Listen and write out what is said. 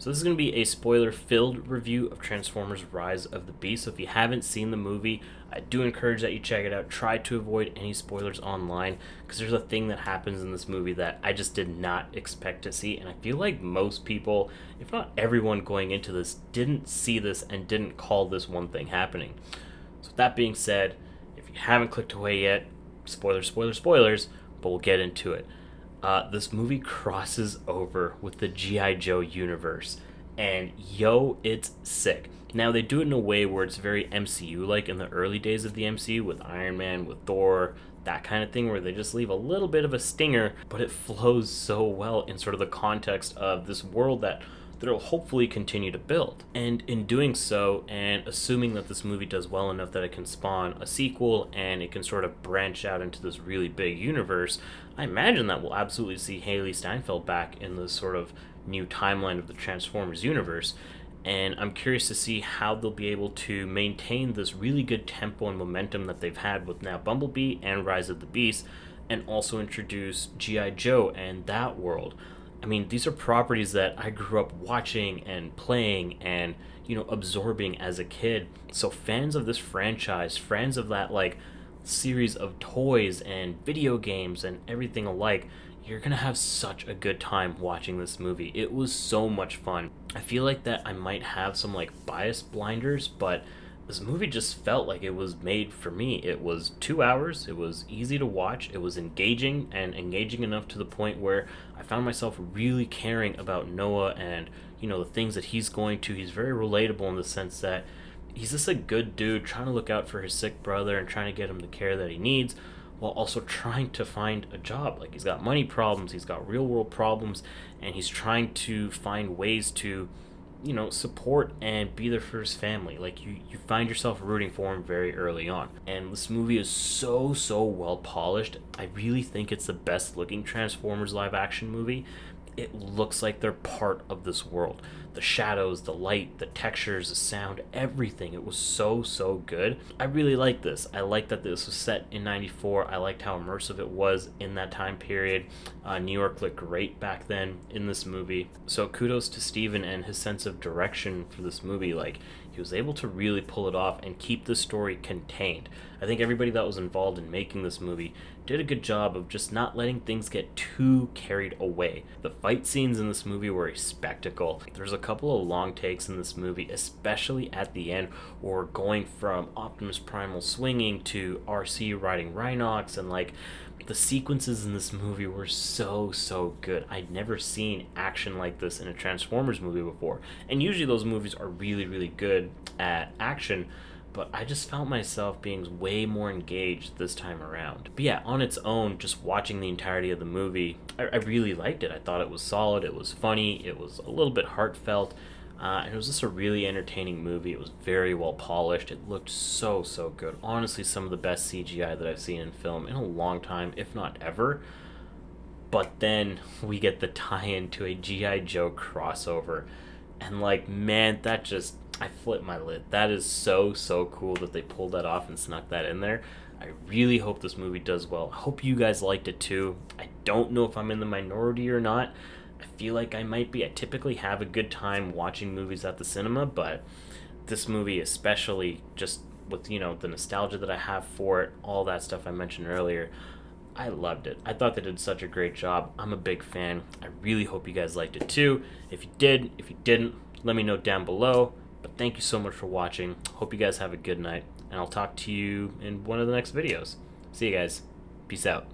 So this is going to be a spoiler-filled review of Transformers Rise of the Beast. So if you haven't seen the movie, I do encourage that you check it out. Try to avoid any spoilers online, because there's a thing that happens in this movie that I just did not expect to see. And I feel like most people, if not everyone going into this, didn't see this and didn't call this one thing happening. So with that being said, if you haven't clicked away yet, spoilers, but we'll get into it. This movie crosses over with the G.I. Joe universe, and yo, it's sick. Now, they do it in a way where it's very MCU-like in the early days of the MCU, with Iron Man, with Thor, that kind of thing, where they just leave a little bit of a stinger, but it flows so well in sort of the context of this world that they'll hopefully continue to build. And in doing so, and assuming that this movie does well enough that it can spawn a sequel and it can sort of branch out into this really big universe, I imagine that we'll absolutely see Haley Steinfeld back in this sort of new timeline of the Transformers universe. And I'm curious to see how they'll be able to maintain this really good tempo and momentum that they've had with now Bumblebee and Rise of the Beast, and also introduce G.I. Joe and that world. I mean, these are properties that I grew up watching and playing and, absorbing as a kid. So fans of this franchise, fans of that, series of toys and video games and everything alike, you're gonna have such a good time watching this movie. It was so much fun. I feel like that I might have some, bias blinders, but this movie just felt like it was made for me. It was 2 hours, it was easy to watch, it was engaging, and engaging enough to the point where I found myself really caring about Noah and, the things that he's going to. He's very relatable in the sense that he's just a good dude trying to look out for his sick brother and trying to get him the care that he needs, while also trying to find a job. He's got money problems, he's got real world problems, and he's trying to find ways to support and be there for his family. You find yourself rooting for him very early on. And this movie is so well polished. I really think it's the best looking Transformers live action movie. It looks like they're part of this world. The shadows, the light, the textures, the sound, everything. It was so good. I really like this. I like that this was set in 94. I liked how immersive it was in that time period. New York looked great back then in this movie. So kudos to Steven and his sense of direction for this movie. He was able to really pull it off and keep the story contained. I think everybody that was involved in making this movie did a good job of just not letting things get too carried away. The fight scenes in this movie were a spectacle. There's a couple of long takes in this movie, especially at the end, where we're going from Optimus Primal swinging to RC riding Rhinox, and the sequences in this movie were so good. I'd never seen action like this in a Transformers movie before. And usually those movies are really good at action, but I just found myself being way more engaged this time around. But yeah, on its own, just watching the entirety of the movie, I really liked it. I thought it was solid, it was funny, it was a little bit heartfelt, and it was just a really entertaining movie. It was very well polished. It looked so good. Honestly, some of the best CGI that I've seen in film in a long time, if not ever. But then we get the tie-in to a G.I. Joe crossover, and man, that just, I flipped my lid. That is so cool that they pulled that off and snuck that in there. I really hope this movie does well. I hope you guys liked it too. I don't know if I'm in the minority or not. I feel like I might be. I typically have a good time watching movies at the cinema, but this movie especially, just with, the nostalgia that I have for it, all that stuff I mentioned earlier, I loved it. I thought they did such a great job. I'm a big fan. I really hope you guys liked it too. If you did, if you didn't, let me know down below. But thank you so much for watching. Hope you guys have a good night, and I'll talk to you in one of the next videos. See you guys. Peace out.